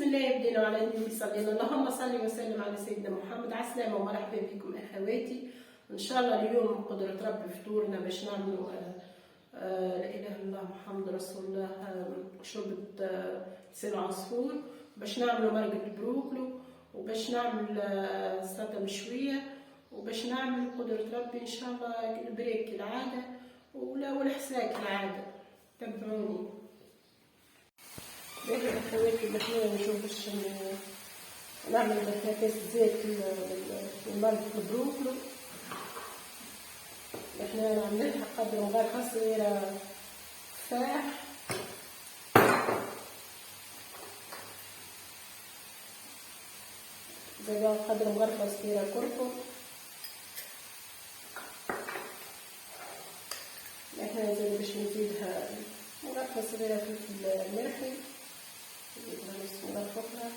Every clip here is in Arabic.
الله بدينا على النبي صلينا. اللهم صل وسلم على سيدنا محمد. عسلامة ومرحبا بكم اخواتي. ان شاء الله اليوم قدرة ربي فطورنا باش نعملوا لا اله الا الله محمد رسول الله شوربة لسان عصفور، باش نعملوا مرقة بروكلو، وباش نعمل سلطة مشوية، وباش نعمل قدرة ربي ان شاء الله البريك كالعادة والحساء كالعادة. تبعوني. باهي اخواتي الاحنا نجو باش نعمل كاس زيت للمرقة البروكلو. احنا نعملها قدر مغرفة صغيرة تفاح، زي قدر مغرفة صغيرة كركم. احنا زي باش نزيدها مغرفة صغيرة فلفل ملحي، نزيدها نص مغرفة أخرى،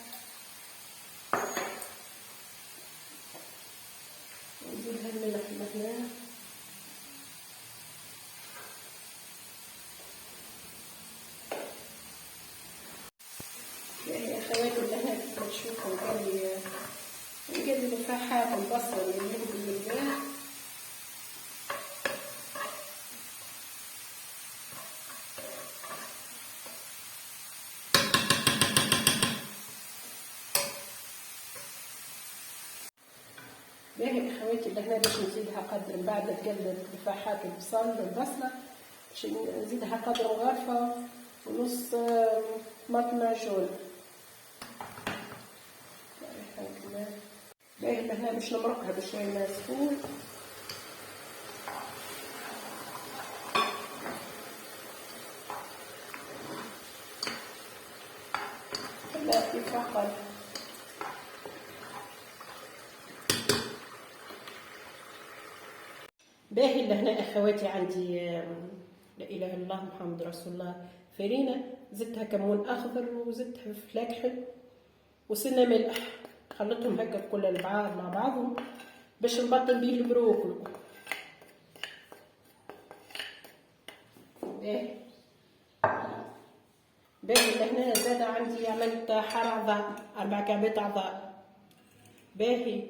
ونزيدها الملح المحلاه، يعني اخواتي اللي هنا كيف تشوفوا نقلي الفاحات والبصل اللي يجيبوا بالبلاد. باهي اخواتي اللي هنا باش نزيدها قدر من بعد تقلب الفاحات والبصله، باش نزيدها قدر غرفه ونص طماطم معجون. باهي اللي هنا باش نمرقها بشويه ماء سخون. خليها تتفقد. باهي اللي هنا اخواتي عندي لا اله الا الله محمد رسول الله فرينه، زدتها كمون اخضر وزدتها فلفل وسنه ملح، خلطهم هكا كل البعض مع بعضهم باش نبطل بيه البروكلو. باهي اللي هنا زاد عندي عملت حار عظام 4 كعبات عظام. باهي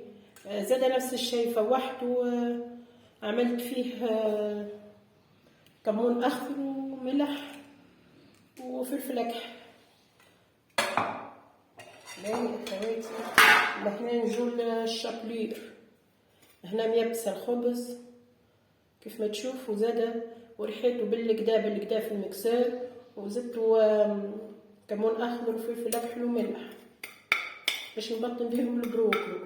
زاد نفس الشيء فوحت وعملت فيه كمون اخضر وملح وفلفل اكحل. باهي اخواتي هنا نجو الشابلير، هنا ميبسه الخبز كيف ما تشوفوا زاد وريحته بالكدا في المكسر، وزدتو كمون اخضر وفلفل اكحل وملح باش نبطن بيهم البروكلو.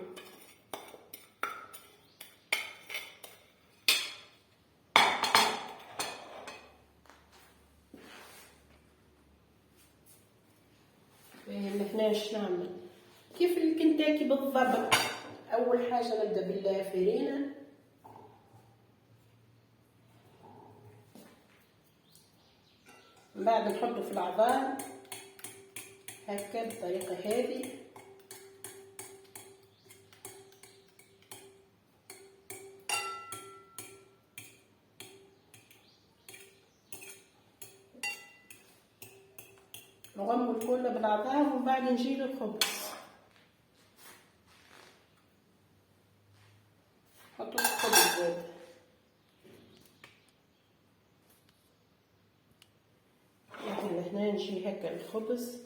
هنا اش نعمل كيف الكنتاكي بالضبط. اول حاجه نبدا بالفرينه، من بعد نحطه في العظام هكا بالطريقه هذه. نغمر الكل بالعظام ومن بعد نجيب الخبز نحطو الخبز زاد. يعني هنا نجي هكا الخبز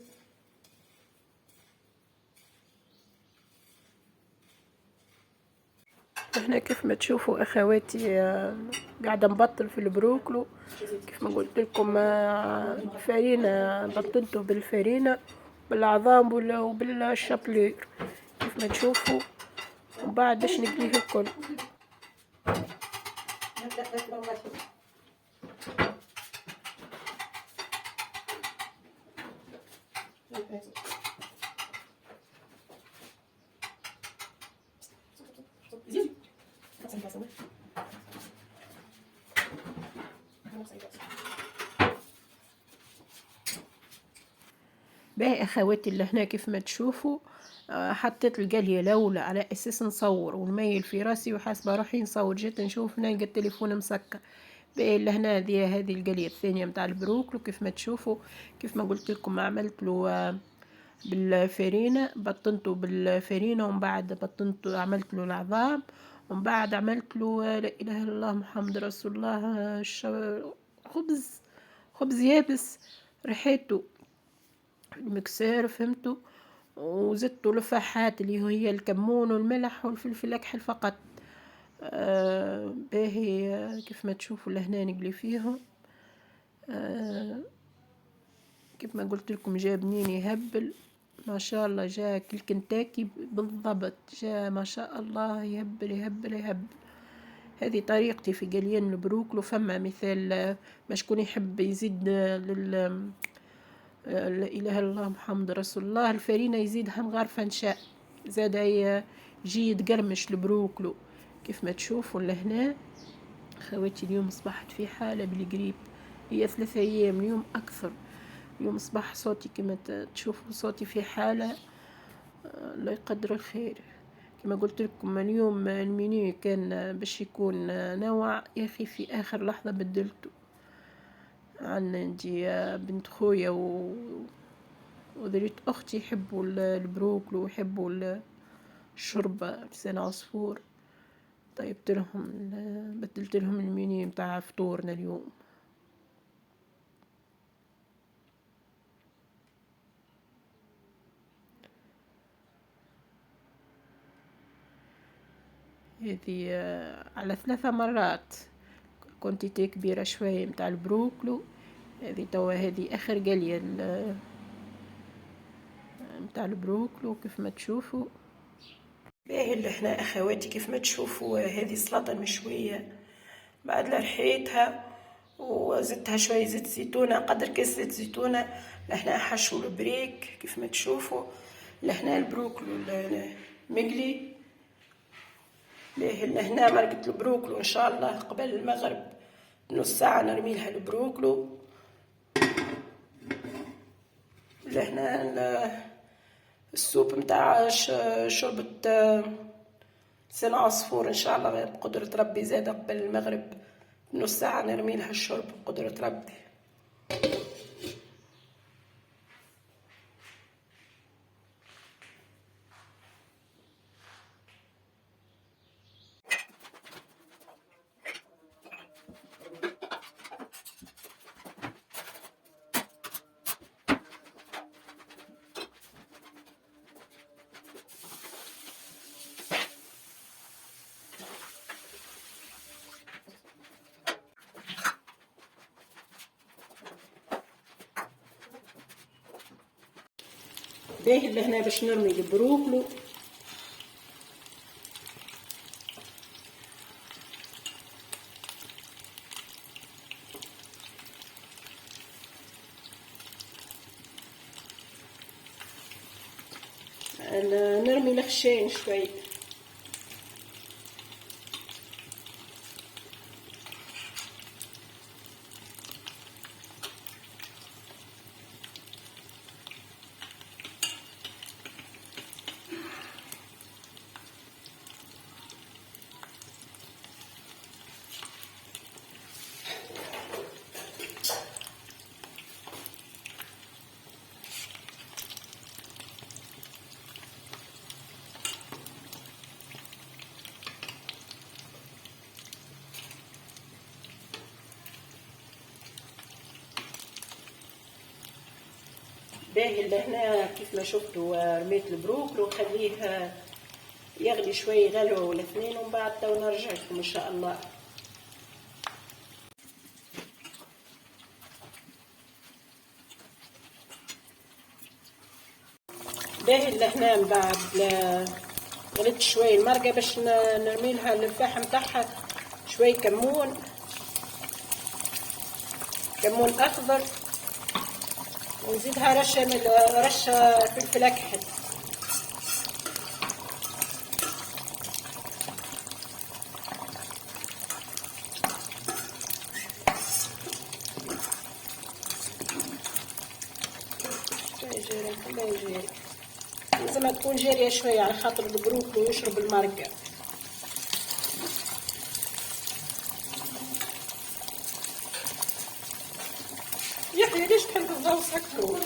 هنا كيف ما تشوفوا اخواتي قاعده نبطل في البروكلو كيف ما قلت لكم. فرينه بطلته بالفرينه بالعظام وبالشابلير كيف ما تشوفوا، وبعد باش نقليه الكل. باهي اخواتي اللي هنا كيف ما تشوفوا حطيت القليه الاولى على اساس نصور ونميل في راسي وحاسبه روحي نصور، جيت نشوف نلقى التليفون مسكر. باهي اللي هنا هذه القليه الثانيه متاع البروكلو كيف ما تشوفوا. كيف ما قلت لكم عملت له بالفرينة، بطنته بالفرينة، ومن بعد بطنته عملت له العظام، ومن بعد عملت له لا إله إلا الله محمد رسول الله خبز، خبز يابس ريحته المكسير فهمتوا. وزدته لفاحات اللي هي الكمون والملح والفلفل الأكحل فقط. باهي كيف ما تشوفوا لهنا نقلي فيهم. كيف ما قلت لكم جا بنين يهبل ما شاء الله، جا كالكنتاكي بالضبط، جا ما شاء الله يهبل يهبل يهبل. هذه طريقتي في قليان البروكلو. فما مثال ما شكون يحب يزيد لا إله إلا الله محمد رسول الله الفرينة يزيدها مغارفة نشاء، زاد يجي يتقرمش البروكلو. كيف ما تشوفوا لهنا خواتي اليوم أصبحت في حالة بالقريب، هي 3 أيام اليوم أكثر. اليوم أصبح صوتي كما تشوفوا صوتي في حالة الله يقدر الخير. كما قلت لكم اليوم المنيو كان باش يكون نوع يا أخي، في آخر لحظة بدلته. عندي بنت خويا وذريت أختي يحبوا البروكلو ويحبوا الشوربة لسان عصفور. طيبت لهم بدلت لهم المنيو متاع فطورنا اليوم. هذه على 3 مرات، كونتيتي كبيرة شوية متاع البروكلو. هذه توا هذه آخر قلية متاع البروكلو كيف ما تشوفوا. باهي اللي احنا أخواتي كيف ما تشوفوا هذه سلطة مشوية، بعد لرحيتها وزدتها شوية زيت زيتونة، قدر كاس زيت زيتونة. لهنا حشو البريك كيف ما تشوفوا، لهنا البروكلو مقلي. باهي لهنا مرقة البروكلو إن شاء الله قبل المغرب بنص ساعة نرمي لها البروكلو. لهنا السوب متاع شوربة لسان عصفور إن شاء الله بقدرة ربي زاد قبل المغرب بنص ساعة نرمي لها الشرب بقدرة ربي. باهي اللي هنا باش نرمي البروكلو. نرمي الخشين شوي. باهي اللي هنا كيف ما شفتوا رميت البروكلي وخليه يغلي شوي غلوة ولا 2 ومن بعد تو نرجع لكم ان شاء الله. باهي اللي هنا من بعد غليت شوي المرقة باش نرمي لها الفاحة متاعها شوي كمون اخضر، ونزيدها رشة فلفل أكحل. لازم تكون جارية شوية على خاطر البروكلي يشرب المرقة. يحيى ليش تحب تغوص هكذا؟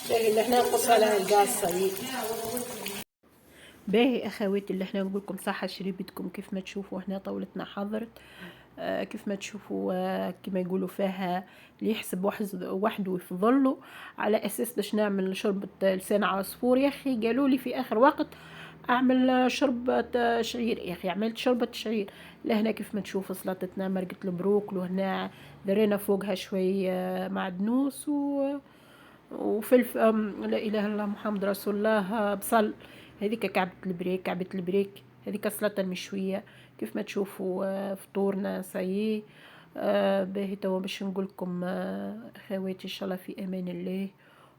باهي اللي احنا نقص على الغاز صايي. باهي اخواتي اللي احنا نقولكم صحة شريبتكم. كيف ما تشوفوا هنا طاولتنا حضرت. كيف ما تشوفوا كما يقولوا فيها اللي يحسب وحده يفضله، على اساس باش نعمل شوربة لسان عصفور. يا اخي قالوا لي في اخر وقت اعمل شوربة شعير، يا اخي عملت شوربة شعير. لهنا كيف ما تشوفوا سلطتنا مرقة البروكل، وهنا درينا فوقها شوي معدنوس وفلفل لا اله الا الله محمد رسول الله بصل. هذيك كعبة البريك، هذيك السلطة المشوية. كيف ما تشوفوا فطورنا سايي. باهي توا باش نقولكم اخواتي ان شاء الله في امان الله،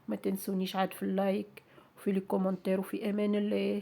وما تنسونيش عاد في اللايك وفي الكومنتير، وفي امان الله.